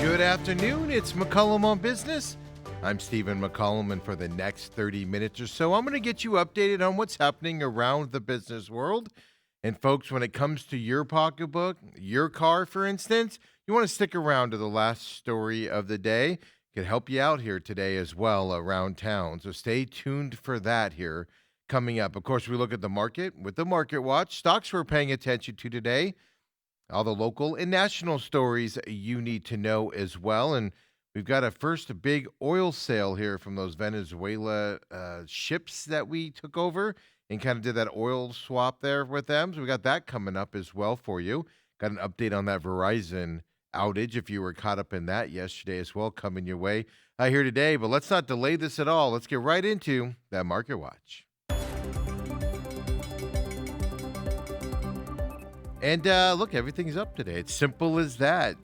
Good afternoon. It's McCollum on Business. I'm Stephen McCollum, and for the next 30 minutes or so, I'm going to get you updated on what's happening around the business world. And folks, when it comes to your pocketbook, your car, for instance, you want to stick around to the last story of the day. Could help you out here today as well around town. So stay tuned for that here coming up. Of course, we look at the market with the Market Watch. Stocks we're paying attention to today, all the local and national stories you need to know as well. And we've got a first big oil sale here from those Venezuela ships that we took over and kind of did that oil swap there with them. So we got that coming up as well for you. Got an update on that Verizon outage if you were caught up in that yesterday as well, coming your way here today. But let's not delay this at all. Let's get right into that Market Watch. And look, everything's up today. It's simple as that.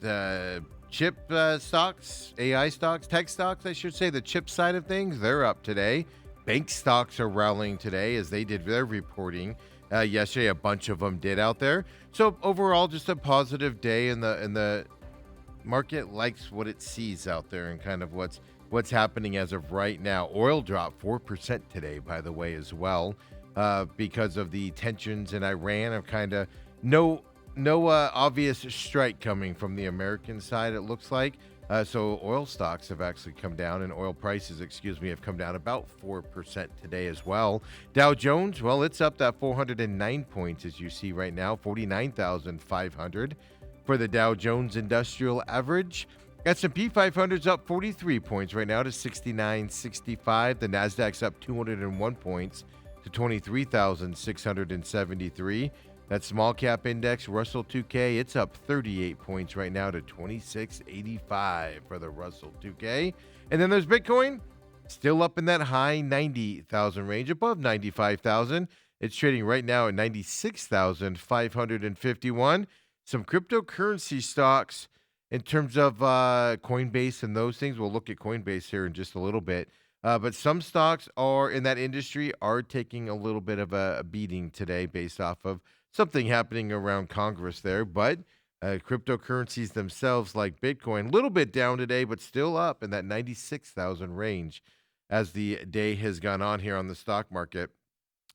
Chip stocks, AI stocks, tech stocks, I should say, the chip side of things, they're up today. Bank stocks are rallying today as they did their reporting yesterday. A bunch of them did out there. So overall, just a positive day, in the market likes what it sees out there and kind of what's happening as of right now. Oil dropped 4% today, by the way, as well, because of the tensions in Iran of kind of no obvious strike coming from the American side, it looks like. So oil stocks have actually come down, and oil prices, have come down about 4% today as well. Dow Jones, well, it's up that 409 points, as you see right now, 49,500 for the Dow Jones Industrial Average. S&P 500's up 43 points right now to 69.65. The Nasdaq's up 201 points to 23,673. That small cap index, Russell 2K, it's up 38 points right now to 2685 for the Russell 2K. And then there's Bitcoin, still up in that high 90,000 range, above 95,000. It's trading right now at 96,551. Some cryptocurrency stocks in terms of Coinbase and those things. We'll look at Coinbase here in just a little bit. But some stocks are in that industry are taking a little bit of a beating today based off of something happening around Congress there. But cryptocurrencies themselves, like Bitcoin, a little bit down today, but still up in that 96,000 range as the day has gone on here on the stock market.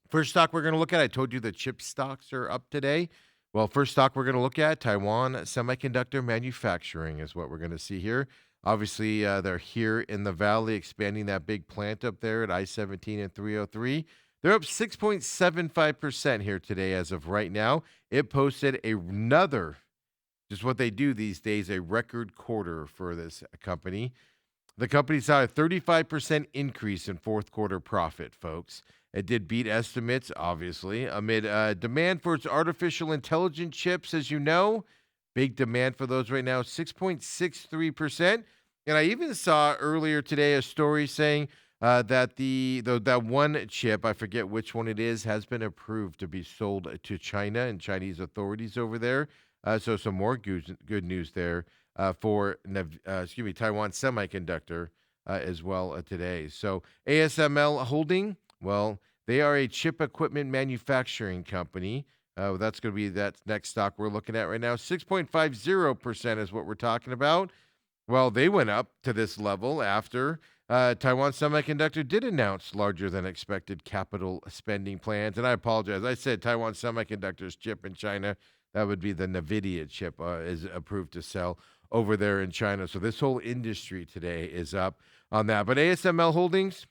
First stock we're going to look at, I told you the chip stocks are up today. Well, first stock we're going to look at, Taiwan Semiconductor Manufacturing is what we're going to see here. Obviously, they're here in the valley, expanding that big plant up there at I-17 and 303. They're up 6.75% here today as of right now. It posted another, just what they do these days, a record quarter for this company. The company saw a 35% increase in fourth quarter profit, folks. It did beat estimates, obviously, amid demand for its artificial intelligence chips, as you know. Big demand for those right now, 6.63%. And I even saw earlier today a story saying that that one chip, I forget which one it is, has been approved to be sold to China and Chinese authorities over there. So some more good news there for Taiwan Semiconductor as well today. So ASML Holding, well, they are a chip equipment manufacturing company. That's going to be that next stock we're looking at right now. 6.50% is what we're talking about. Well, they went up to this level after Taiwan Semiconductor did announce larger than expected capital spending plans. And I apologize. I said Taiwan Semiconductor's chip in China. That would be the NVIDIA chip is approved to sell over there in China. So this whole industry today is up on that. But ASML Holdings,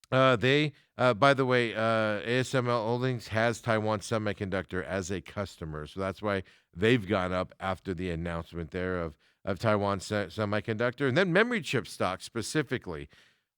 by the way, ASML Holdings has Taiwan Semiconductor as a customer. So that's why they've gone up after the announcement there of Taiwan Semiconductor. And then memory chip stocks specifically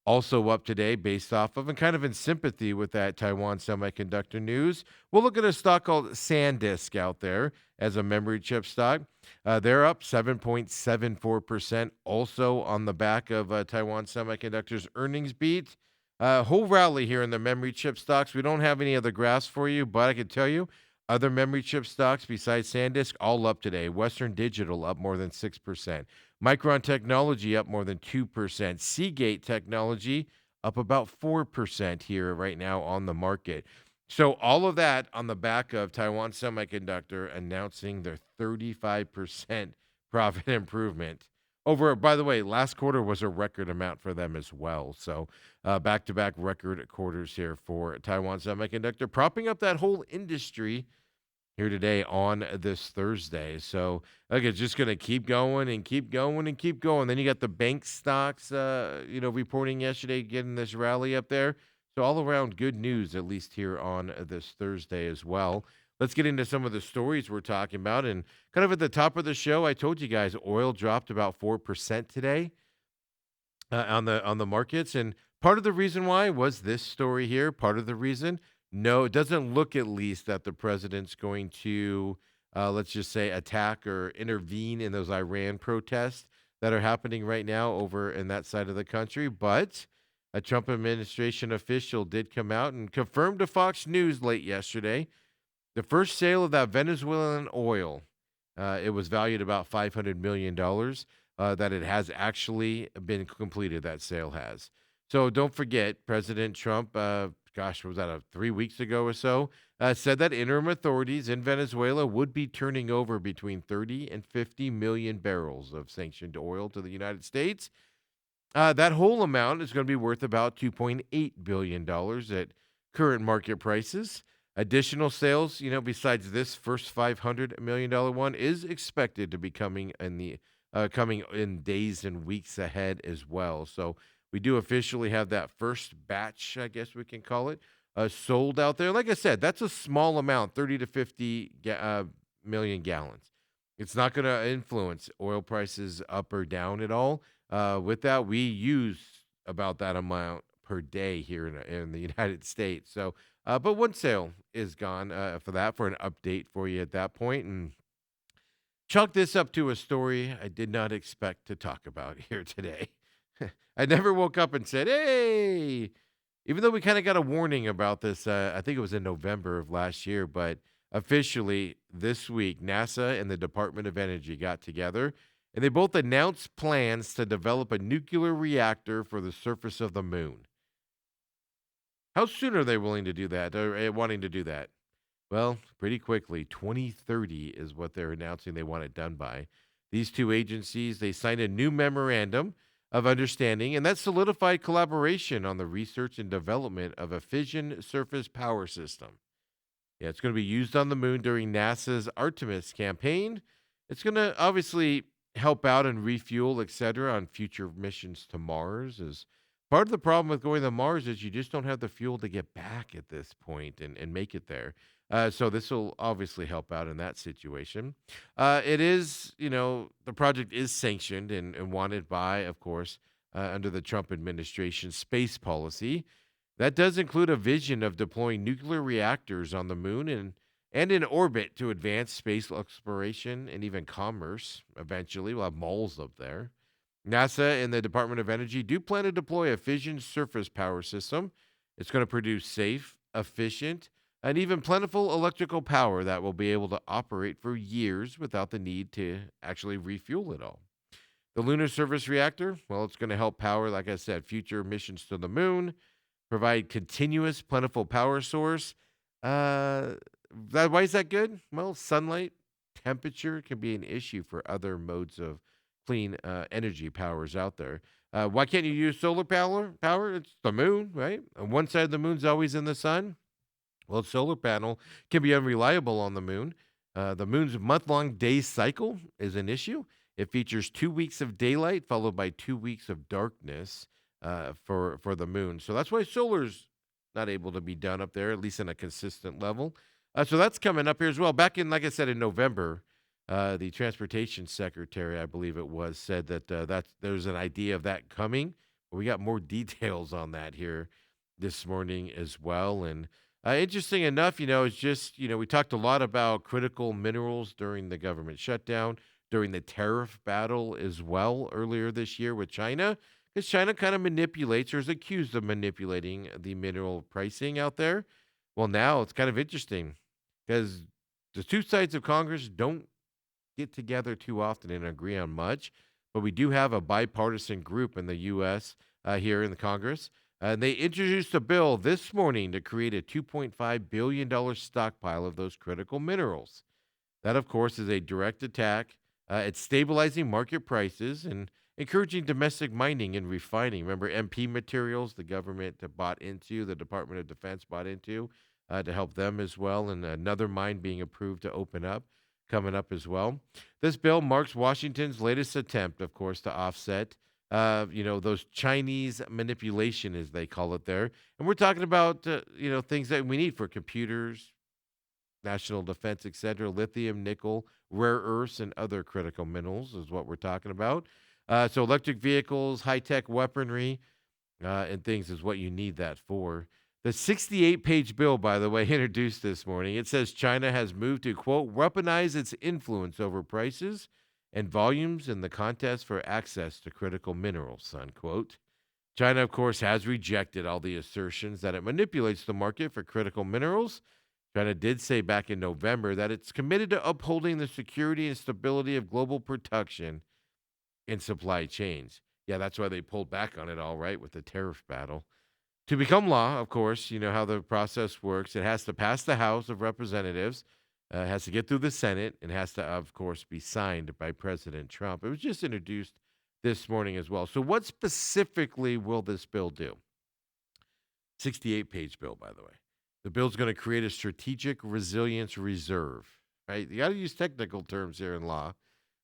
also up today based off of and kind of in sympathy with that Taiwan Semiconductor news. We'll look at a stock called SanDisk out there as a memory chip stock. They're up 7.74% also on the back of Taiwan Semiconductor's earnings beat. Whole rally here in the memory chip stocks. We don't have any other graphs for you, but I can tell you other memory chip stocks besides SanDisk all up today. Western Digital up more than 6%. Micron Technology up more than 2%. Seagate Technology up about 4% here right now on the market. So all of that on the back of Taiwan Semiconductor announcing their 35% profit improvement Over, by the way, last quarter was a record amount for them as well. So, back-to-back record quarters here for Taiwan Semiconductor, propping up that whole industry here today on this Thursday. So, like, it's just going to keep going and keep going and keep going. Then you got the bank stocks, reporting yesterday, getting this rally up there. So, all around good news, at least here on this Thursday as well. Let's get into some of the stories we're talking about. And kind of at the top of the show, I told you guys oil dropped about 4% today on the markets, and part of the reason why was this story here. Part of the reason, no, it doesn't look at least that the president's going to, let's just say, attack or intervene in those Iran protests that are happening right now over in that side of the country. But a Trump administration official did come out and confirmed to Fox News late yesterday the first sale of that Venezuelan oil. It was valued about $500 million. That it has actually been completed. That sale has. So don't forget, President Trump. Gosh, was that 3 weeks ago or so? Said that interim authorities in Venezuela would be turning over between 30 and 50 million barrels of sanctioned oil to the United States. That whole amount is going to be worth about $2.8 billion at current market prices. Additional sales, besides this first $500 million one, is expected to be coming in days and weeks ahead as well. So we do officially have that first batch, I guess we can call it, sold out there. Like I said, that's a small amount, 30 to 50 million gallons. It's not going to influence oil prices up or down at all. With that, we use about that amount per day here in the United States. So, but one sale is gone for an update for you at that point. And chalk this up to a story I did not expect to talk about here today. I never woke up and said, hey, even though we kind of got a warning about this, I think it was in November of last year, but officially this week, NASA and the Department of Energy got together and they both announced plans to develop a nuclear reactor for the surface of the moon. How soon are they willing to do that, or wanting to do that? Well, pretty quickly. 2030 is what they're announcing they want it done by. These two agencies, they signed a new memorandum of understanding, and that solidified collaboration on the research and development of a fission surface power system. Yeah, it's going to be used on the moon during NASA's Artemis campaign. It's going to obviously help out and refuel, etc., on future missions to Mars. Is part of the problem with going to Mars is you just don't have the fuel to get back at this point and make it there. So this will obviously help out in that situation. It is, the project is sanctioned and wanted by, of course, under the Trump administration space policy. That does include a vision of deploying nuclear reactors on the moon and in orbit to advance space exploration and even commerce. Eventually, we'll have malls up there. NASA and the Department of Energy do plan to deploy a fission surface power system. It's going to produce safe, efficient, and even plentiful electrical power that will be able to operate for years without the need to actually refuel it all. The lunar surface reactor, well, it's going to help power, like I said, future missions to the moon, provide continuous, plentiful power source. Why is that good? Well, sunlight, temperature can be an issue for other modes of clean energy powers out there. Why can't you use solar power? It's the moon, right? On one side of the moon's always in the sun. Well, a solar panel can be unreliable on the moon. The moon's month-long day cycle is an issue. It features 2 weeks of daylight followed by 2 weeks of darkness for the moon. So that's why solar's not able to be done up there, at least in a consistent level. So that's coming up here as well. Back in, like I said, in November, the transportation secretary, I believe it was, said that there's an idea of that coming. We got more details on that here this morning as well. And interesting enough, it's just, we talked a lot about critical minerals during the government shutdown, during the tariff battle as well earlier this year with China, because China kind of manipulates or is accused of manipulating the mineral pricing out there. Well, now it's kind of interesting because the two sides of Congress don't get together too often and agree on much, but we do have a bipartisan group in the U.S. Here in the Congress. And they introduced a bill this morning to create a $2.5 billion stockpile of those critical minerals. That, of course, is a direct attack. It's stabilizing market prices, and encouraging domestic mining and refining. Remember MP materials, the government bought into, the Department of Defense bought into to help them as well, and another mine being approved to open up coming up as well. This bill marks Washington's latest attempt, of course, to offset, those Chinese manipulation, as they call it there. And we're talking about, things that we need for computers, national defense, et cetera, lithium, nickel, rare earths, and other critical minerals is what we're talking about. So electric vehicles, high-tech weaponry, and things is what you need that for. The 68-page bill, by the way, introduced this morning, it says China has moved to, quote, weaponize its influence over prices and volumes in the contest for access to critical minerals, unquote. China, of course, has rejected all the assertions that it manipulates the market for critical minerals. China did say back in November that it's committed to upholding the security and stability of global production and supply chains. Yeah, that's why they pulled back on it all right with the tariff battle. To become law, of course, you know how the process works. It has to pass the House of Representatives, it has to get through the Senate, and has to, of course, be signed by President Trump. It was just introduced this morning as well. So, what specifically will this bill do? 68-page bill, by the way. The bill's going to create a strategic resilience reserve, right? You got to use technical terms here in law.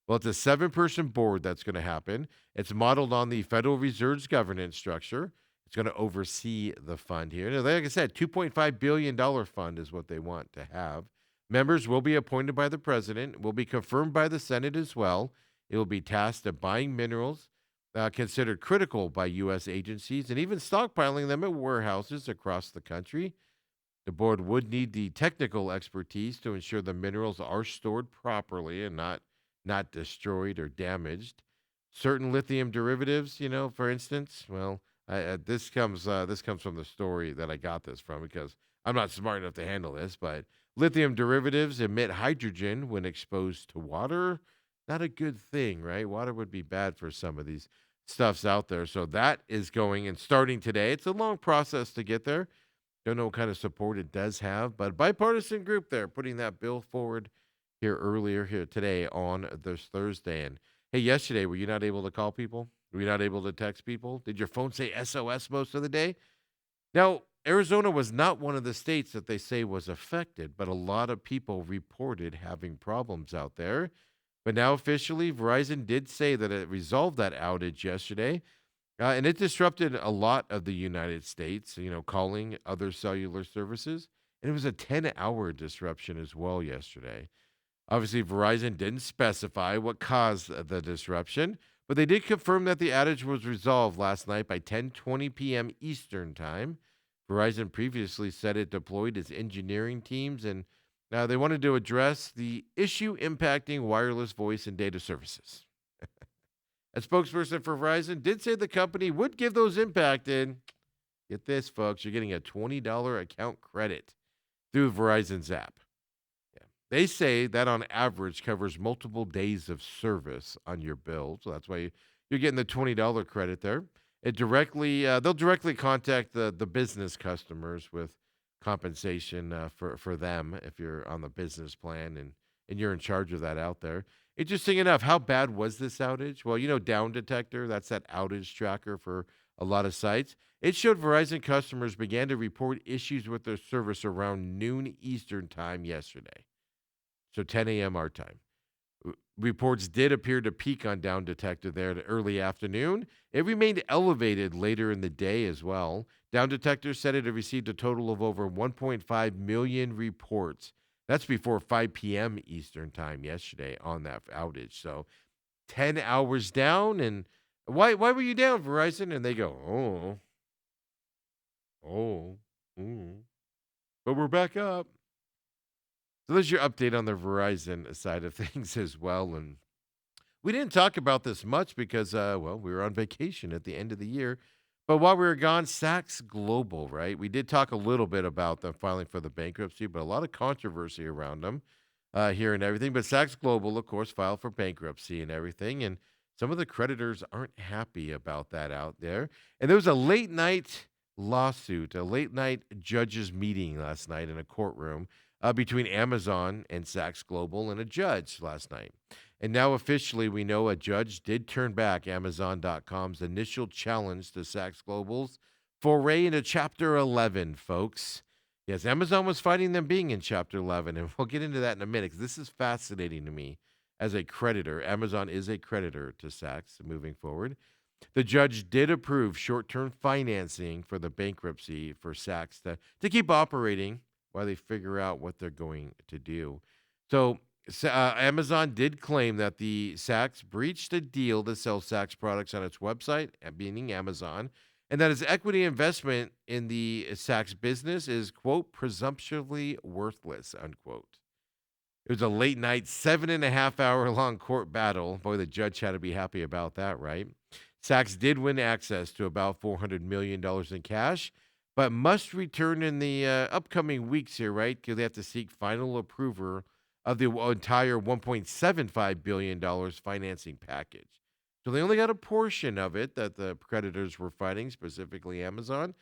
Well, it's a 7-person board that's going to happen. It's modeled on the Federal Reserve's governance structure. It's going to oversee the fund here. Now, like I said, $2.5 billion fund is what they want to have. Members will be appointed by the president, will be confirmed by the Senate as well. It will be tasked to buying minerals considered critical by U.S. agencies and even stockpiling them at warehouses across the country. The board would need the technical expertise to ensure the minerals are stored properly and not destroyed or damaged. Certain lithium derivatives, for instance, well, this comes from the story that I got this from because I'm not smart enough to handle this, but lithium derivatives emit hydrogen when exposed to water. Not a good thing, right? Water would be bad for some of these stuffs out there. So that is going and starting today. It's a long process to get there. Don't know what kind of support it does have, but bipartisan group there putting that bill forward here earlier here today on this Thursday. And hey, yesterday, were you not able to call people? Were you not able to text people? Did your phone say SOS most of the day? Now, Arizona was not one of the states that they say was affected, but a lot of people reported having problems out there. But now officially, Verizon did say that it resolved that outage yesterday. And it disrupted a lot of the United States, calling other cellular services. And it was a 10-hour disruption as well yesterday. Obviously, Verizon didn't specify what caused the disruption, but they did confirm that the outage was resolved last night by 10:20 p.m. Eastern Time. Verizon previously said it deployed its engineering teams, and now they wanted to address the issue impacting wireless voice and data services. A spokesperson for Verizon did say the company would give those impacted, get this, folks, you're getting a $20 account credit through Verizon's app. Yeah. They say that on average covers multiple days of service on your bill. So that's why you're getting the $20 credit there. They'll directly contact the business customers with compensation for them if you're on the business plan and you're in charge of that out there. Interesting enough, how bad was this outage? Well, Down Detector, that's that outage tracker for a lot of sites. It showed Verizon customers began to report issues with their service around noon Eastern time yesterday. So 10 a.m. our time. Reports did appear to peak on Down Detector there in early afternoon. It remained elevated later in the day as well. Down Detector said it had received a total of over 1.5 million reports. That's before 5 p.m. Eastern time yesterday on that outage. So 10 hours down. And why were you down, Verizon? And they go, oh, but we're back up. So there's your update on the Verizon side of things as well. And we didn't talk about this much because, we were on vacation at the end of the year. But while we were gone, Saks Global, right? We did talk a little bit about them filing for the bankruptcy, but a lot of controversy around them here and everything. But Saks Global, of course, filed for bankruptcy and everything. And some of the creditors aren't happy about that out there. And there was a late night lawsuit, a late night judges meeting last night in a courtroom. between Amazon and Saks Global and a judge last night. And now officially, we know a judge did turn back Amazon.com's initial challenge to Saks Global's foray into Chapter 11, folks. Yes, Amazon was fighting them being in Chapter 11, and we'll get into that in a minute because this is fascinating to me as a creditor. Amazon is a creditor to Saks moving forward. The judge did approve short-term financing for the bankruptcy for Saks to keep operating while they figure out what they're going to do. So Amazon did claim that the Saks breached a deal to sell Saks products on its website, meaning Amazon, and that its equity investment in the Saks business is, quote, presumptively worthless, unquote. It was a late night, 7.5 hour long court battle. Boy, the judge had to be happy about that, right? Sachs did win access to about $400 million in cash, but must return in the upcoming weeks here, right? Because they have to seek final approval of the entire $1.75 billion financing package. So they only got a portion of it that the creditors were fighting, specifically Amazon.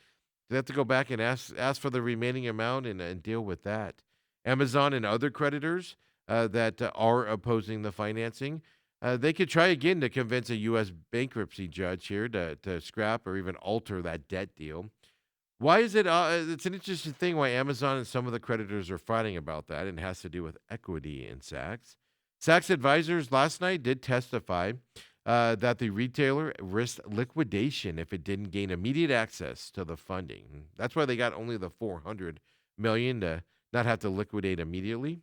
They have to go back and ask for the remaining amount and deal with that. Amazon and other creditors that are opposing the financing, they could try again to convince a U.S. bankruptcy judge here to scrap or even alter that debt deal. Why is it? It's an interesting thing why Amazon and some of the creditors are fighting about that, and it has to do with equity in Saks. Saks advisors last night did testify that the retailer risked liquidation if it didn't gain immediate access to the funding. That's why they got only the $400 million to not have to liquidate immediately.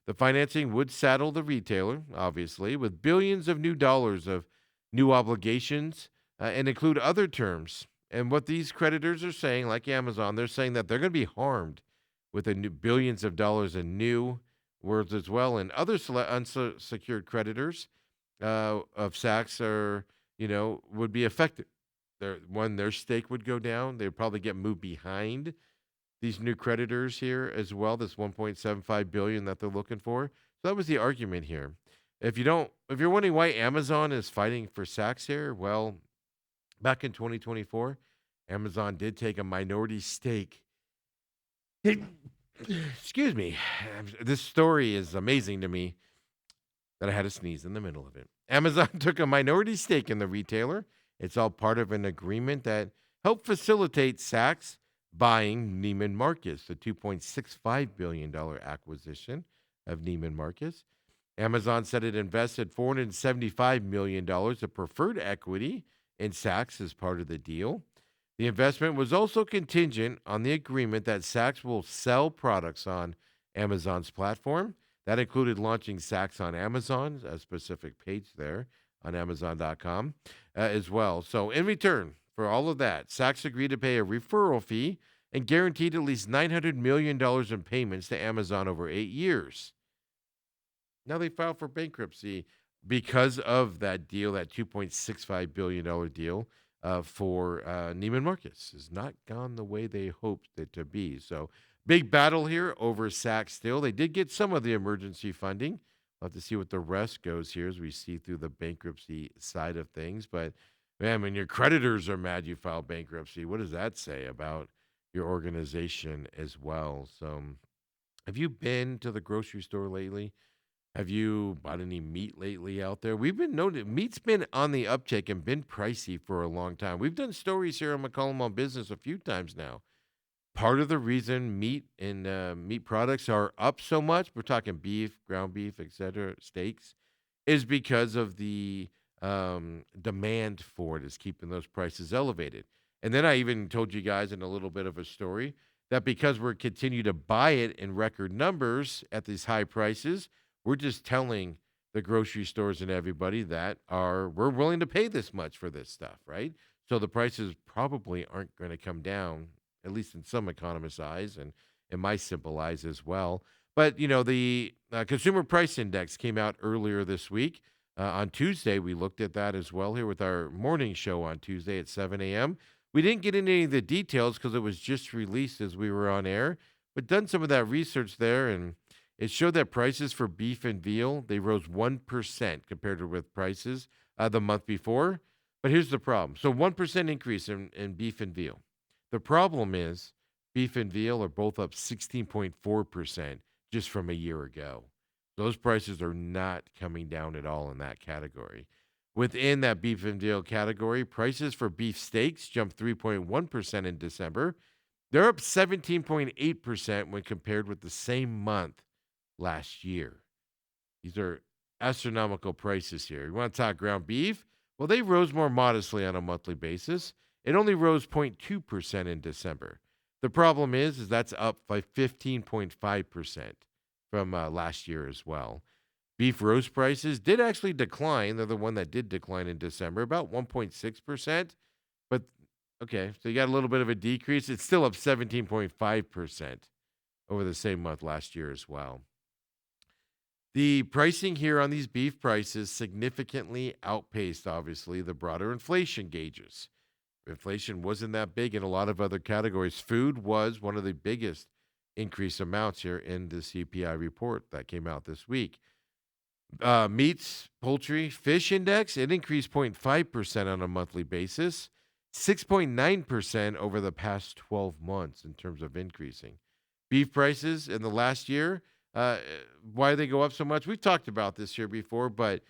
The financing would saddle the retailer, obviously, with billions of new dollars of new obligations and include other terms. And what these creditors are saying, like Amazon, they're saying that they're going to be harmed with the new billions of dollars in new words as well. And other unsecured creditors of Saks are, would be affected. Their stake would go down. They'd probably get moved behind these new creditors here as well, this 1.75 billion that they're looking for. So that was the argument here. If you're wondering why Amazon is fighting for Saks here, well, back in 2024, Amazon did take a minority stake. Excuse me. This story is amazing to me that I had to sneeze in the middle of it. Amazon took a minority stake in the retailer. It's all part of an agreement that helped facilitate Saks buying Neiman Marcus, the $2.65 billion acquisition of Neiman Marcus. Amazon said it invested $475 million of preferred equity in Saks as part of the deal. The investment was also contingent on the agreement that Saks will sell products on Amazon's platform. That included launching Saks on Amazon, a specific page there on Amazon.com as well. So in return for all of that, Saks agreed to pay a referral fee and guaranteed at least $900 million in payments to Amazon over 8 years. Now they filed for bankruptcy because of that deal, that $2.65 billion deal for Neiman Marcus. Has not gone the way they hoped it to be. So big battle here over Saks still. They did get some of the emergency funding. We'll have to see what the rest goes here as we see through the bankruptcy side of things. But, man, when your creditors are mad you filed bankruptcy, what does that say about your organization as well? So have you been to the grocery store lately? Have you bought any meat lately out there? We've been noting meat's been on the uptick and been pricey for a long time. We've done stories here on McCollum on Business a few times now. Part of the reason meat and meat products are up so much, we're talking beef, ground beef, etc., steaks, is because of the demand for it is keeping those prices elevated. And then I even told you guys in a little bit of a story that because we're continue to buy it in record numbers at these high prices, we're just telling the grocery stores and everybody that we're willing to pay this much for this stuff, right? So the prices probably aren't going to come down, at least in some economists' eyes and in my simple eyes as well. But, the Consumer Price Index came out earlier this week. On Tuesday, we looked at that as well here with our morning show on Tuesday at 7 a.m. We didn't get into any of the details because it was just released as we were on air, but done some of that research there, and it showed that prices for beef and veal, they rose 1% compared to with prices the month before. But here's the problem. So 1% increase in beef and veal. The problem is beef and veal are both up 16.4% just from a year ago. Those prices are not coming down at all in that category. Within that beef and veal category, prices for beef steaks jumped 3.1% in December. They're up 17.8% when compared with the same month last year. These are astronomical prices here. You want to talk ground beef? Well, they rose more modestly on a monthly basis. It only rose 0.2% in December. The problem is that's up by 15.5% from last year as well. Beef roast prices did actually decline. They're the one that did decline in December, about 1.6%. But okay, so you got a little bit of a decrease. It's still up 17.5% over the same month last year as well. The pricing here on these beef prices significantly outpaced, obviously, the broader inflation gauges. Inflation wasn't that big in a lot of other categories. Food was one of the biggest increase amounts here in the CPI report that came out this week. Meats, poultry, fish index, it increased 0.5% on a monthly basis, 6.9% over the past 12 months in terms of increasing. Beef prices in the last year, why do they go up so much? We've talked about this here before, but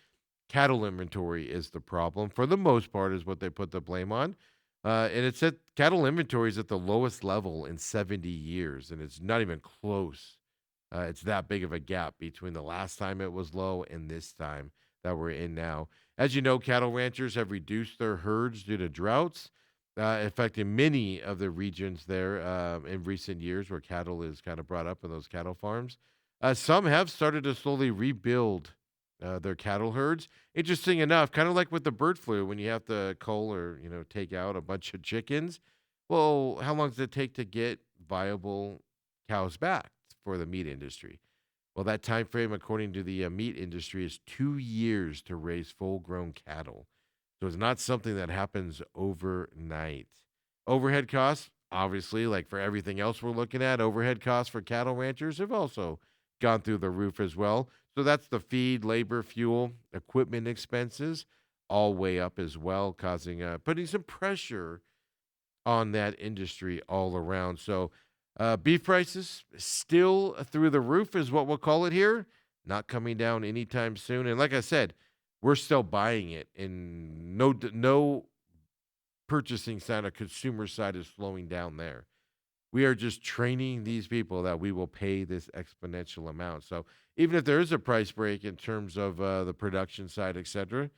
cattle inventory is the problem. For the most part, is what they put the blame on. And it's at cattle inventory is at the lowest level in 70 years, and it's not even close. It's that big of a gap between the last time it was low and this time that we're in now. As you know, cattle ranchers have reduced their herds due to droughts, affecting many of the regions there in recent years where cattle is kind of brought up in those cattle farms. Some have started to slowly rebuild their cattle herds. Interesting enough, kind of like with the bird flu, when you have to cull or take out a bunch of chickens. Well, how long does it take to get viable cows back for the meat industry? Well, that time frame, according to the meat industry, is 2 years to raise full-grown cattle. So it's not something that happens overnight. Overhead costs, obviously, like for everything else we're looking at, overhead costs for cattle ranchers have also gone through the roof as well. So that's the feed, labor, fuel, equipment expenses, all way up as well, causing putting some pressure on that industry all around. So beef prices still through the roof is what we'll call it here, not coming down anytime soon. And like I said, we're still buying it, and no purchasing side or consumer side is slowing down there. We are just training these people that we will pay this exponential amount. So even if there is a price break in terms of the production side, et cetera,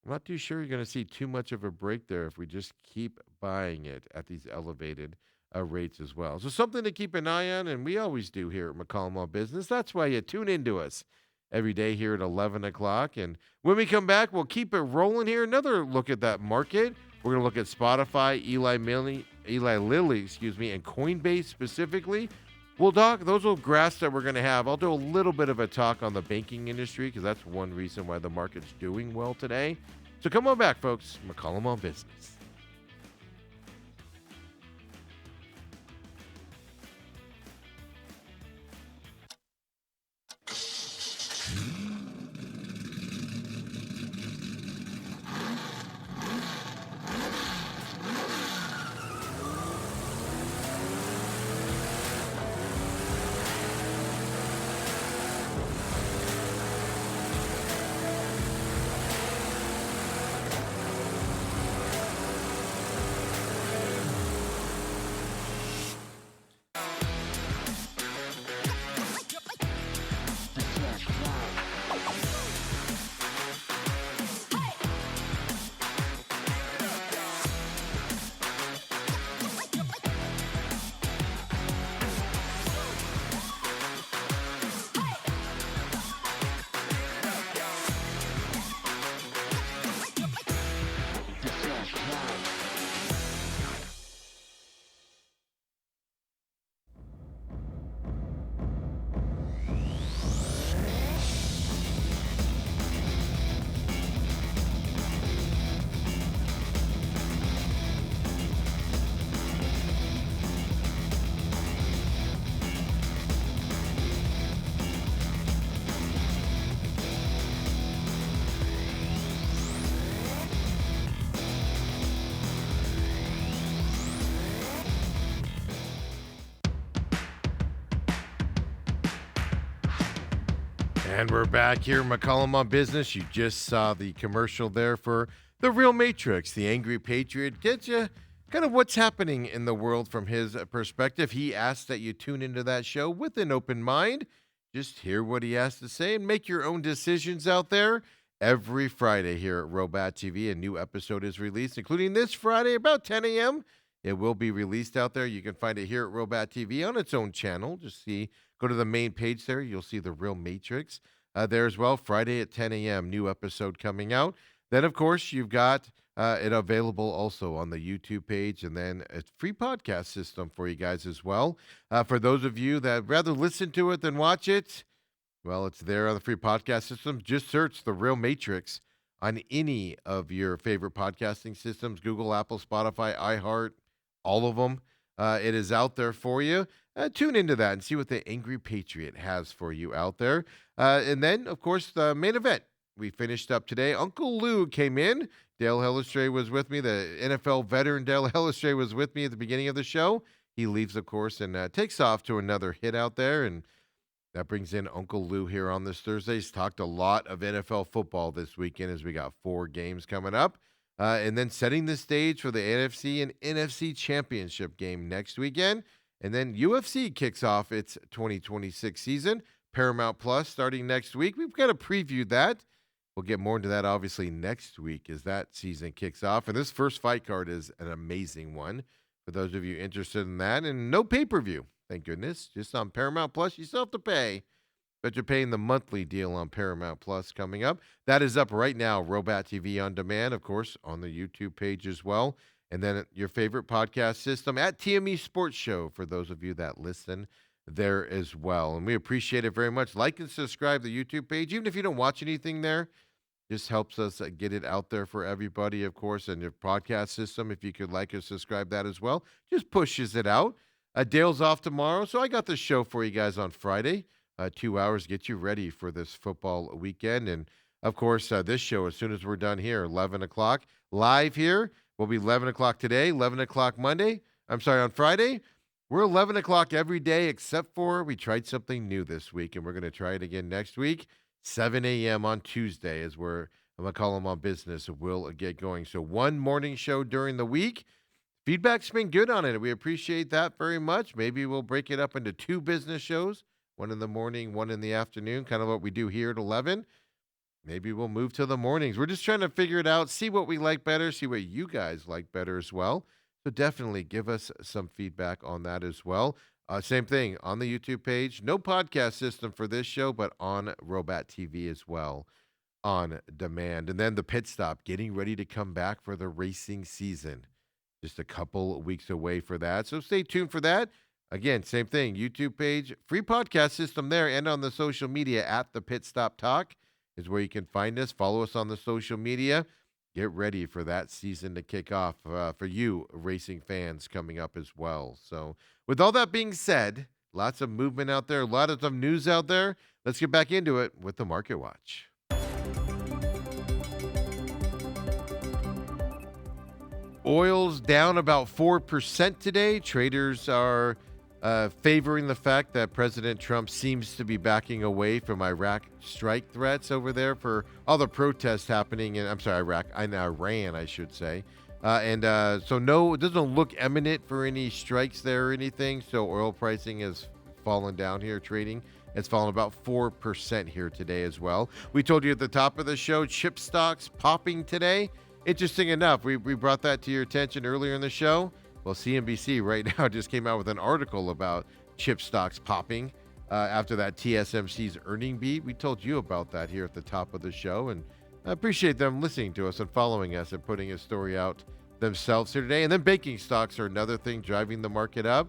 I'm not too sure you're going to see too much of a break there if we just keep buying it at these elevated rates as well. So something to keep an eye on, and we always do here at McCollum Law Business. That's why you tune into us every day here at 11 o'clock. And when we come back, we'll keep it rolling here. Another look at that market. We're going to look at Spotify, Eli Lilly, and Coinbase specifically. We'll talk. Those are graphs that we're going to have. I'll do a little bit of a talk on the banking industry because that's one reason why the market's doing well today. So come on back, folks. McCollum on Business. And we're back here, McCollum on Business. You just saw the commercial there for the Real Matrix, the Angry Patriot. Get you kind of what's happening in the world from his perspective. He asks that you tune into that show with an open mind. Just hear what he has to say and make your own decisions out there. Every Friday here at Robat TV, a new episode is released, including this Friday about 10 a.m. It will be released out there. You can find it here at Robat TV on its own channel. Go to the main page there. You'll see the Real Matrix there as well. Friday at 10 a.m. New episode coming out. Then, of course, you've got it available also on the YouTube page, and then a free podcast system for you guys as well. For those of you that rather listen to it than watch it, well, it's there on the free podcast system. Just search The Real Matrix on any of your favorite podcasting systems, Google, Apple, Spotify, iHeart, all of them. It is out there for you. Tune into that and see what the Angry Patriot has for you out there. And then, of course, the main event. We finished up today. Uncle Lou came in. Dale Hellestray was with me. The NFL veteran Dale Hellestray was with me at the beginning of the show. He leaves, of course, and takes off to another hit out there. And that brings in Uncle Lou here on this Thursday. He's talked a lot of NFL football this weekend as we got 4 games coming up. And then setting the stage for the NFC and NFC championship game next weekend. And then UFC kicks off its 2026 season. Paramount Plus starting next week. We've kind of previewed that. We'll get more into that obviously next week as that season kicks off. And this first fight card is an amazing one for those of you interested in that. And no pay-per-view, thank goodness. Just on Paramount Plus. You still have to pay, but you're paying the monthly deal on Paramount Plus coming up. That is up right now, Robat TV On Demand, of course, on the YouTube page as well. And then your favorite podcast system at TME Sports Show for those of you that listen there as well. And we appreciate it very much. Like and subscribe to the YouTube page. Even if you don't watch anything there, just helps us get it out there for everybody, of course, and your podcast system. If you could like or subscribe that as well, just pushes it out. Dale's off tomorrow, so I got the show for you guys on Friday. 2 hours, get you ready for this football weekend. And, of course, this show, as soon as we're done here, 11 o'clock, live here, will be 11 o'clock today, 11 o'clock on Friday. We're 11 o'clock every day except for we tried something new this week, and we're going to try it again next week. 7 a.m. on Tuesday is where McCollum on Business will get going. So one morning show during the week. Feedback's been good on it. We appreciate that very much. Maybe we'll break it up into 2 business shows, one in the morning, one in the afternoon, kind of what we do here at 11. Maybe we'll move to the mornings. We're just trying to figure it out, see what we like better, see what you guys like better as well. So definitely give us some feedback on that as well. Same thing on the YouTube page. No podcast system for this show, but on Robat TV as well on demand. And then the pit stop, getting ready to come back for the racing season. Just a couple weeks away for that. So stay tuned for that. Again, same thing. YouTube page, free podcast system there, and on the social media at the Pit Stop Talk is where you can find us. Follow us on the social media. Get ready for that season to kick off for you racing fans coming up as well. So with all that being said, lots of movement out there, a lot of news out there. Let's get back into it with the Market Watch. Oil's down about 4% today. Traders are favoring the fact that President Trump seems to be backing away from Iraq strike threats over there for all the protests happening in, Iran, I should say. So no, it doesn't look imminent for any strikes there or anything. So oil pricing has fallen down here, trading. It's fallen about 4% here today as well. We told you at the top of the show, chip stocks popping today. Interesting enough, we brought that to your attention earlier in the show. Well, CNBC right now just came out with an article about chip stocks popping after that TSMC's earning beat. We told you about that here at the top of the show, and I appreciate them listening to us and following us and putting a story out themselves here today. And then banking stocks are another thing driving the market up.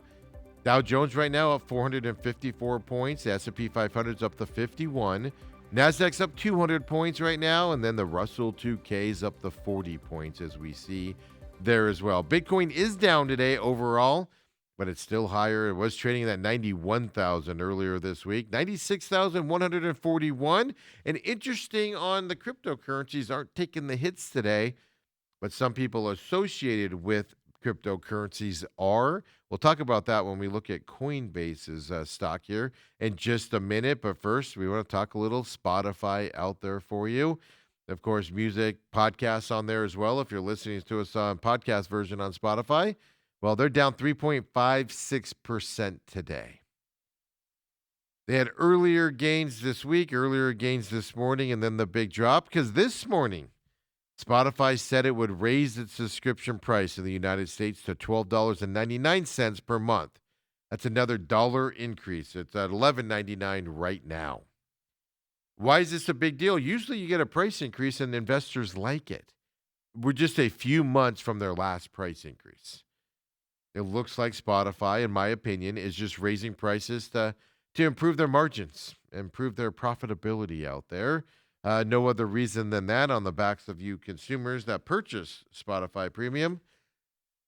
Dow Jones right now up 454 points. The S&P 500 is up to 51. NASDAQ's up 200 points right now, and then the Russell 2K is up to 40 points as we see there as well. Bitcoin is down today overall, but it's still higher. It was trading at 91,000 earlier this week, 96,141. And interesting on the cryptocurrencies aren't taking the hits today, but some people associated with cryptocurrencies are. We'll talk about that when we look at Coinbase's stock here in just a minute. But first, we want to talk a little Spotify out there for you. Of course, music, podcasts on there as well. If you're listening to us on podcast version on Spotify, well, they're down 3.56% today. They had earlier gains this week, earlier gains this morning, and then the big drop because this morning, Spotify said it would raise its subscription price in the United States to $12.99 per month. That's another dollar increase. It's at $11.99 right now. Why is this a big deal? Usually you get a price increase and investors like it. We're just a few months from their last price increase. It looks like Spotify, in my opinion, is just raising prices to improve their margins, improve their profitability out there. No other reason than that on the backs of you consumers that purchase Spotify Premium.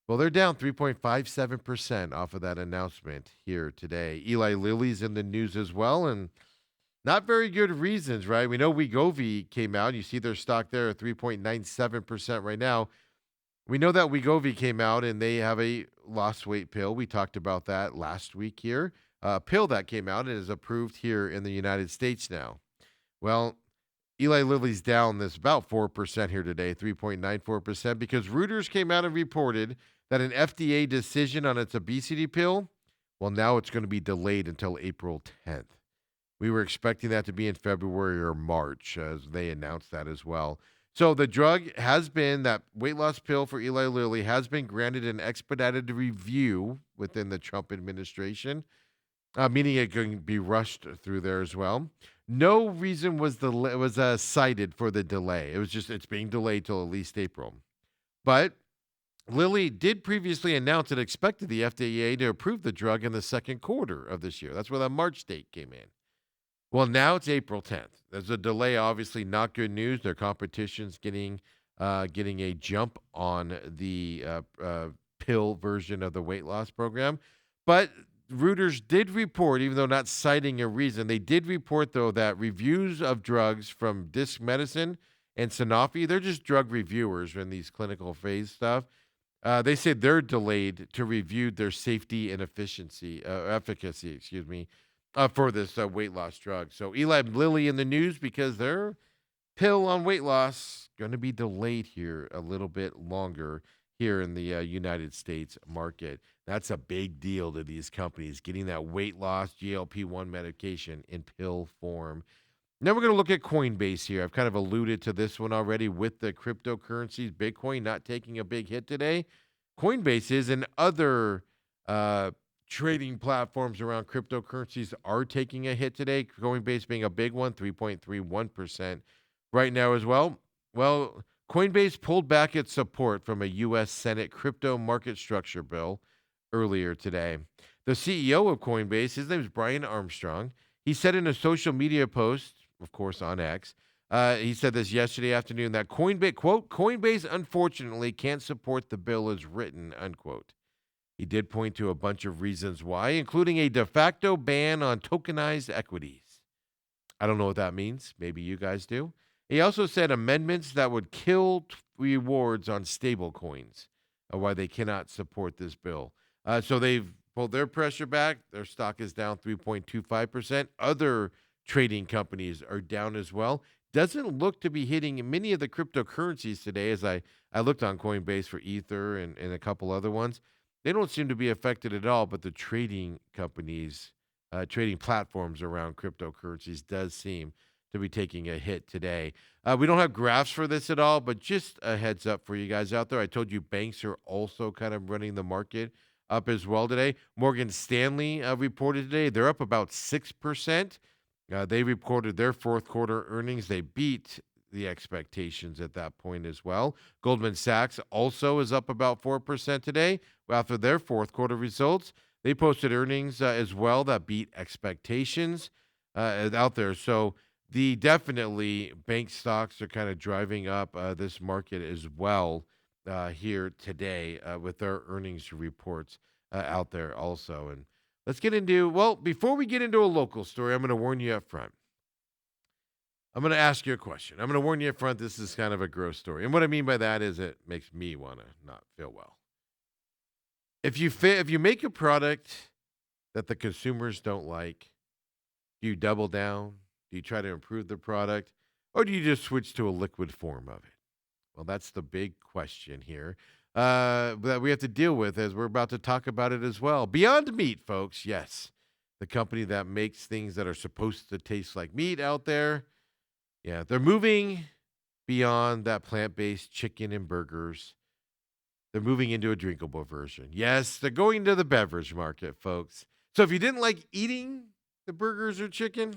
Well, they're down 3.57% off of that announcement here today. Eli Lilly's in the news as well, and not very good reasons, right? We know Wegovy came out. You see their stock there at 3.97% right now. We know that Wegovy came out and they have a lost weight pill. We talked about that last week here. A pill that came out and is approved here in the United States now. Well, Eli Lilly's down this about 4% here today, 3.94%, because Reuters came out and reported that an FDA decision on its obesity pill, well, now it's going to be delayed until April 10th. We were expecting that to be in February or March, as they announced that as well. So the drug has been, that weight loss pill for Eli Lilly has been granted an expedited review within the Trump administration, meaning it can be rushed through there as well. No reason was cited for the delay. It was just it's being delayed till at least April. But Lilly did previously announce it expected the FDA to approve the drug in the second quarter of this year. That's where the March date came in. Well, now it's April 10th. There's a delay, obviously not good news. Their competition's getting a jump on the pill version of the weight loss program. But Reuters did report, even though not citing a reason, they did report, though, that reviews of drugs from Disc Medicine and Sanofi, they're just drug reviewers in these clinical phase stuff. They say they're delayed to review their safety and efficacy, for this weight loss drug. So Eli Lilly in the news because their pill on weight loss going to be delayed here a little bit longer here in the United States market. That's a big deal to these companies, getting that weight loss GLP-1 medication in pill form. Now we're going to look at Coinbase here. I've kind of alluded to this one already with the cryptocurrencies. Bitcoin not taking a big hit today. Coinbase is, and other trading platforms around cryptocurrencies are taking a hit today. Coinbase being a big one, 3.31% right now as well. Well, Coinbase pulled back its support from a U.S. Senate crypto market structure bill earlier today. The CEO of Coinbase, his name is Brian Armstrong, he said in a social media post, of course on X, he said this yesterday afternoon that Coinbase, quote, Coinbase unfortunately can't support the bill as written, unquote. He did point to a bunch of reasons why, including a de facto ban on tokenized equities. I don't know what that means. Maybe you guys do. He also said amendments that would kill rewards on stable coins are why they cannot support this bill. So they've pulled their pressure back. Their stock is down 3.25%. Other trading companies are down as well. Doesn't look to be hitting many of the cryptocurrencies today, as I looked on Coinbase for Ether and a couple other ones. They don't seem to be affected at all, but the trading companies, trading platforms around cryptocurrencies does seem to be taking a hit today. We don't have graphs for this at all, but just a heads up for you guys out there. I told you banks are also kind of running the market up as well today. Morgan Stanley reported today. They're up about 6%. They reported their fourth quarter earnings. They beat the expectations at that point as well. Goldman Sachs also is up about 4% today after their fourth quarter results. They posted earnings as well that beat expectations out there. So definitely bank stocks are kind of driving up this market as well here today with their earnings reports out there also. And let's get into, well, before we get into a local story, I'm going to warn you up front. I'm going to ask you a question. I'm going to warn you up front, this is kind of a gross story. And what I mean by that is it makes me want to not feel well. If you make a product that the consumers don't like, do you double down? Do you try to improve the product? Or do you just switch to a liquid form of it? Well, that's the big question here that we have to deal with as we're about to talk about it as well. Beyond Meat, folks, yes. The company that makes things that are supposed to taste like meat out there. Yeah, they're moving beyond that plant based chicken and burgers. They're moving into a drinkable version. Yes, they're going to the beverage market, folks. So if you didn't like eating the burgers or chicken,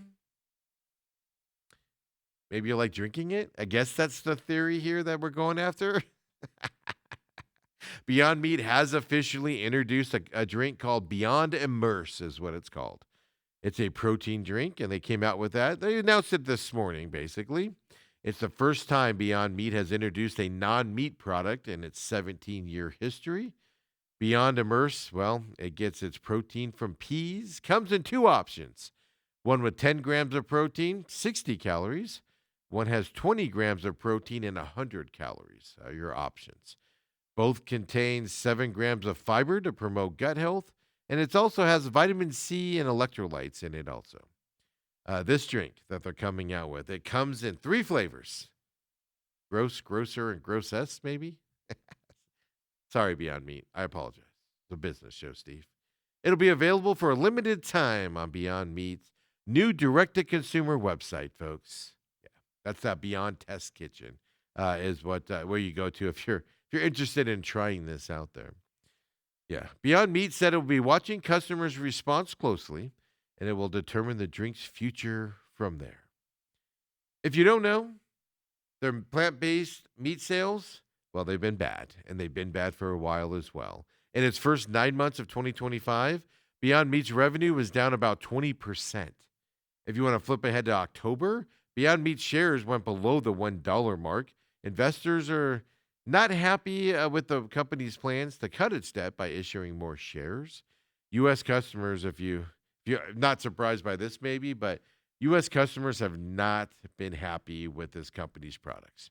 maybe you like drinking it. I guess that's the theory here that we're going after. Beyond Meat has officially introduced a drink called Beyond Immerse, is what it's called. It's a protein drink, and they came out with that. They announced it this morning, basically. It's the first time Beyond Meat has introduced a non meat product in its 17-year history. Beyond Immerse, well, it gets its protein from peas, comes in two options. One with 10 grams of protein, 60 calories. One has 20 grams of protein and 100 calories are your options. Both contain 7 grams of fiber to promote gut health, and it also has vitamin C and electrolytes in it also. This drink that they're coming out with, it comes in 3 flavors. Gross, grosser, and grossess, maybe? Sorry, Beyond Meat. I apologize. It's a business show, Steve. It'll be available for a limited time on Beyond Meat's new direct-to-consumer website, folks. Yeah, that's that Beyond Test Kitchen is what where you go to if you're interested in trying this out there. Yeah, Beyond Meat said it will be watching customers' response closely, and it will determine the drink's future from there. If you don't know, their plant-based meat sales, well, they've been bad, and they've been bad for a while as well. In its first 9 months of 2025, Beyond Meat's revenue was down about 20%. If you want to flip ahead to October, Beyond Meat shares went below the $1 mark. Investors are not happy with the company's plans to cut its debt by issuing more shares. U.S. customers, if you're not surprised by this, maybe, but U.S. customers have not been happy with this company's products.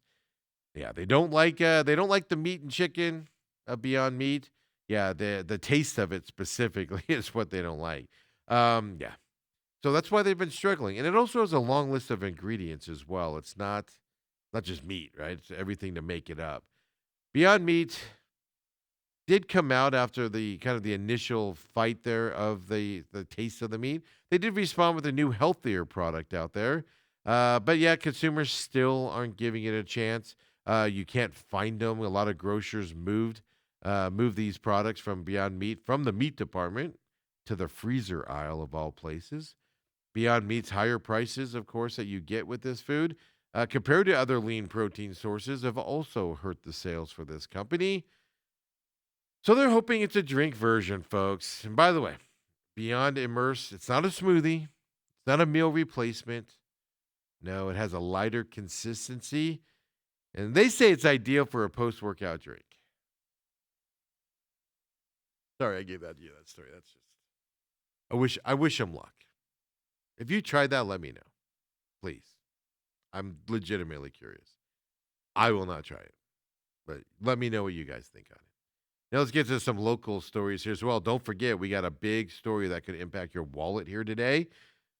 Yeah, they don't like the meat and chicken of Beyond Meat. Yeah, the taste of it specifically is what they don't like. Yeah, so that's why they've been struggling, and it also has a long list of ingredients as well. It's not just meat, right? It's everything to make it up. Beyond Meat did come out after the kind of the initial fight there of the taste of the meat. They did respond with a new healthier product out there. But yeah, consumers still aren't giving it a chance. You can't find them. A lot of grocers moved these products from Beyond Meat from the meat department to the freezer aisle of all places. Beyond Meat's higher prices, of course, that you get with this food, compared to other lean protein sources, have also hurt the sales for this company. So they're hoping it's a drink version, folks. And by the way, Beyond Immerse, it's not a smoothie, it's not a meal replacement. No, it has a lighter consistency, and they say it's ideal for a post-workout drink. Sorry, I gave that to you. That story. That's just. I wish them luck. If you tried that, let me know, please. I'm legitimately curious. I will not try it, but let me know what you guys think on it. Now let's get to some local stories here as well. Don't forget, we got a big story that could impact your wallet here today.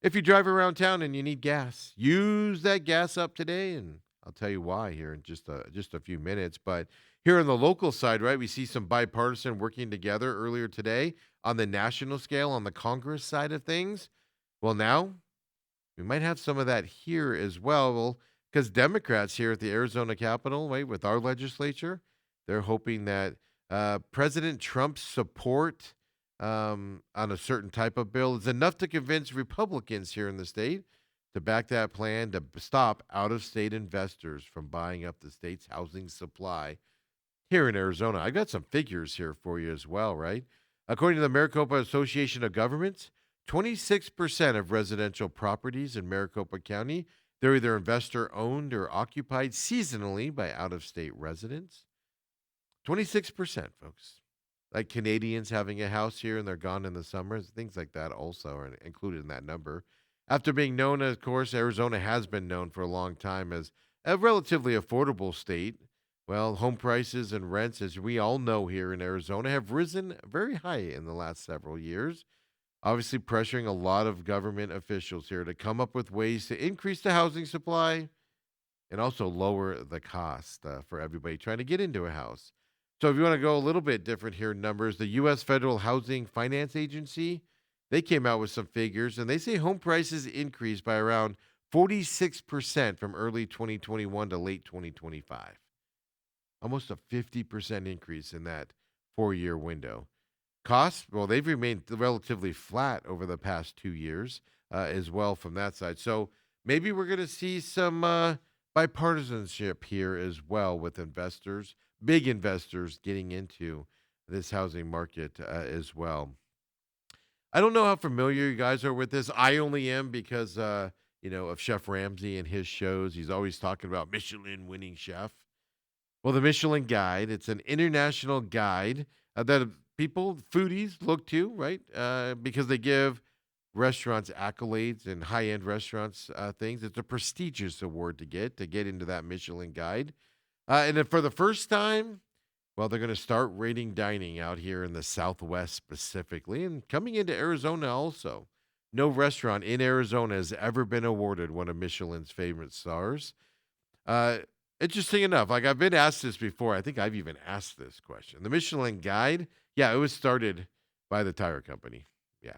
If you drive around town and you need gas, use that gas up today, and I'll tell you why here in just a few minutes. But here on the local side, right, we see some bipartisan working together earlier today on the national scale on the Congress side of things. Well, now we might have some of that here as well, because Democrats here at the Arizona Capitol, right, with our legislature, they're hoping that President Trump's support on a certain type of bill is enough to convince Republicans here in the state to back that plan to stop out of state investors from buying up the state's housing supply here in Arizona. I got some figures here for you as well, right? According to the Maricopa Association of Governments, 26% of residential properties in Maricopa County, they're either investor owned or occupied seasonally by out of state residents. 26%, folks. Like Canadians having a house here and they're gone in the summers, things like that also are included in that number. After being known, of course, Arizona has been known for a long time as a relatively affordable state. Well, home prices and rents, as we all know here in Arizona, have risen very high in the last several years, obviously pressuring a lot of government officials here to come up with ways to increase the housing supply and also lower the cost for everybody trying to get into a house. So, if you want to go a little bit different here in numbers, the U.S. Federal Housing Finance Agency, they came out with some figures and they say home prices increased by around 46% from early 2021 to late 2025. Almost a 50% increase in that 4-year window. Costs, well, they've remained relatively flat over the past 2 years as well from that side. So maybe we're going to see some bipartisanship here as well with investors, big investors getting into this housing market as well. I don't know how familiar you guys are with this. I only am because, of Chef Ramsay and his shows. He's always talking about Michelin winning chef. Well, the Michelin Guide, it's an international guide that people, foodies, look to, right? Because they give restaurants accolades and high-end restaurants things. It's a prestigious award to get into that Michelin Guide. And then for the first time, well, they're going to start rating dining out here in the Southwest specifically and coming into Arizona also. No restaurant in Arizona has ever been awarded one of Michelin's favorite stars. Uh, Interesting enough, like I've been asked this before. I think I've even asked this question. The Michelin Guide, yeah, it was started by the tire company. Yeah,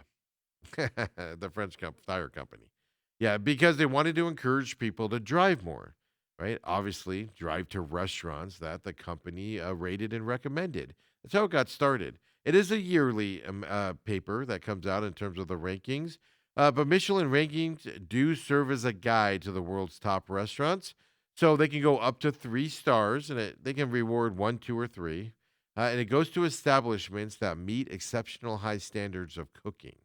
the French tire company. Yeah, because they wanted to encourage people to drive more, right? Obviously, drive to restaurants that the company rated and recommended. That's how it got started. It is a yearly paper that comes out in terms of the rankings, but Michelin rankings do serve as a guide to the world's top restaurants. So they can go up to 3 stars, and they can reward one, two, or three. And it goes to establishments that meet exceptional high standards of cooking.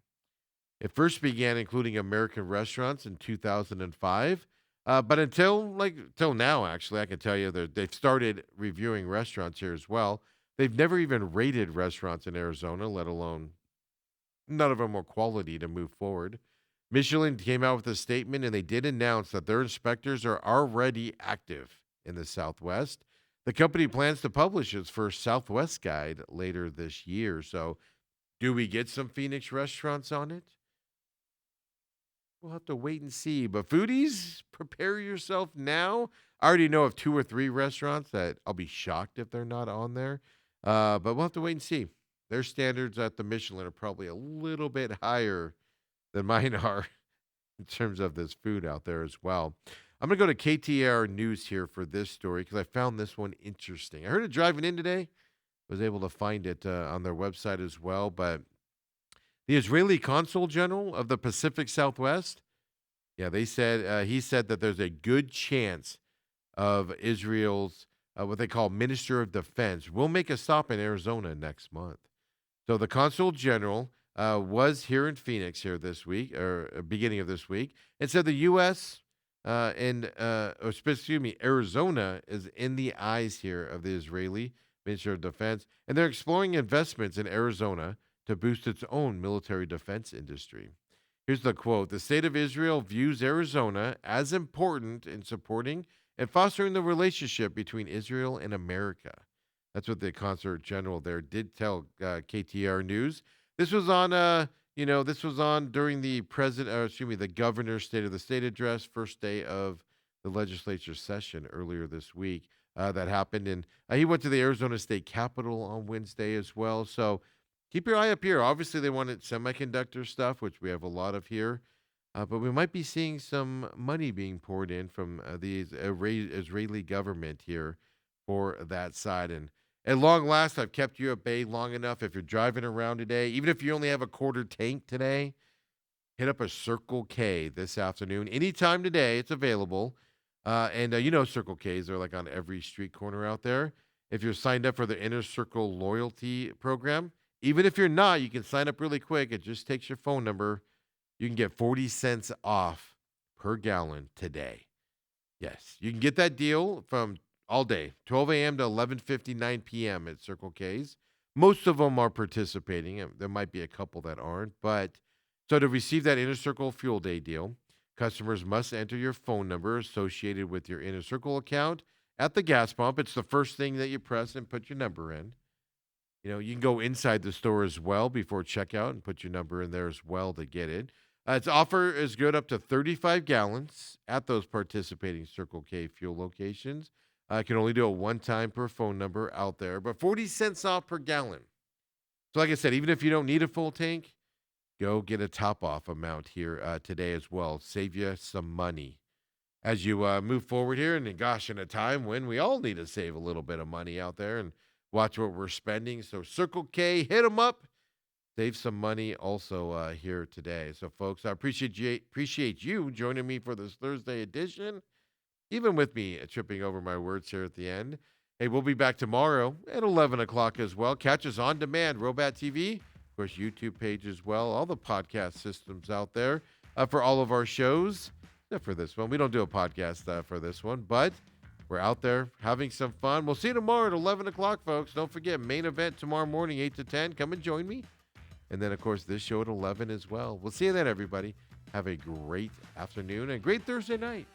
It first began including American restaurants in 2005. But till now, actually, I can tell you that they've started reviewing restaurants here as well. They've never even rated restaurants in Arizona, let alone none of them are quality to move forward. Michelin came out with a statement and they did announce that their inspectors are already active in the Southwest. The company plans to publish its first Southwest guide later this year. So, do we get some Phoenix restaurants on it? We'll have to wait and see. But foodies, prepare yourself now. I already know of 2 or 3 restaurants that I'll be shocked if they're not on there. But we'll have to wait and see. Their standards at the Michelin are probably a little bit higher than mine are in terms of this food out there as well. I'm going to go to KTR News here for this story because I found this one interesting. I heard it driving in today, was able to find it on their website as well. But the Israeli consul general of the Pacific Southwest, yeah, he said that there's a good chance of Israel's what they call Minister of Defense will make a stop in Arizona next month. So the consul general was here in Phoenix here this week, or beginning of this week, and said the U.S. Excuse me, Arizona is in the eyes here of the Israeli Minister of Defense, and they're exploring investments in Arizona to boost its own military defense industry. Here's the quote: "The state of Israel views Arizona as important in supporting and fostering the relationship between Israel and America." That's what the consul general there did tell KTR News. This was on, this was on during the the governor's State of the State address, first day of the legislature session earlier this week. That happened, and he went to the Arizona State Capitol on Wednesday as well. So keep your eye up here. Obviously, they wanted semiconductor stuff, which we have a lot of here. But we might be seeing some money being poured in from the Israeli government here for that side. And at long last, I've kept you at bay long enough. If you're driving around today, even if you only have a quarter tank today, hit up a Circle K this afternoon. Anytime today, it's available. Circle Ks are like on every street corner out there. If you're signed up for the Inner Circle loyalty program, even if you're not, you can sign up really quick. It just takes your phone number. You can get 40 cents off per gallon today. Yes, you can get that deal from all day, 12 a.m. to 11:59 p.m. at Circle K's. Most of them are participating. There might be a couple that aren't, but so to receive that Inner Circle Fuel Day deal, customers must enter your phone number associated with your Inner Circle account at the gas pump. It's the first thing that you press and put your number in. You can go inside the store as well before checkout and put your number in there as well to get it. Its offer is good up to 35 gallons at those participating Circle K fuel locations. I can only do it one time per phone number out there, but 40 cents off per gallon. So, like I said, even if you don't need a full tank, go get a top off amount here today as well. Save you some money as you move forward here. And gosh, in a time when we all need to save a little bit of money out there and watch what we're spending. So, Circle K, hit them up. Save some money also here today. So, folks, I appreciate you joining me for this Thursday edition, even with me tripping over my words here at the end. Hey, we'll be back tomorrow at 11 o'clock as well. Catch us on demand, Robat TV, of course, YouTube page as well, all the podcast systems out there for all of our shows. Except for this one. We don't do a podcast for this one, but we're out there having some fun. We'll see you tomorrow at 11 o'clock, folks. Don't forget, main event tomorrow morning, 8 to 10. Come and join me. And then, of course, this show at 11 as well. We'll see you then, everybody. Have a great afternoon and great Thursday night.